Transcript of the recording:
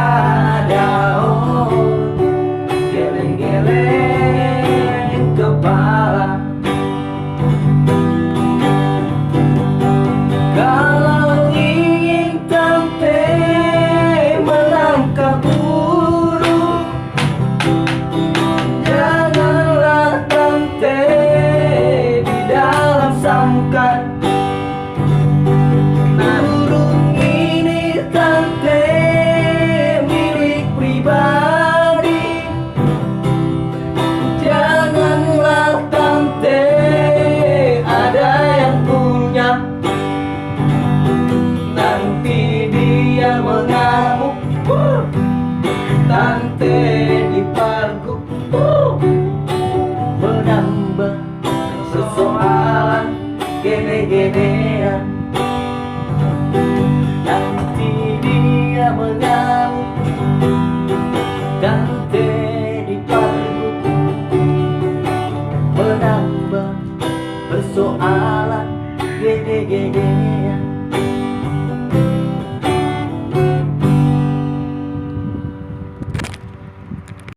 ada geleng-geleng kepala. Kalau ingin tante menangkap burung, janganlah tante di dalam samkan. Burung ini tante milik pribadi, janganlah tante ada yang punya. Nanti dia mengamuk, tante diparguk, menambah persoalan gede-gedean. Nanti dia mengamuk, tante diparguk, menambah persoalan gede-gedean.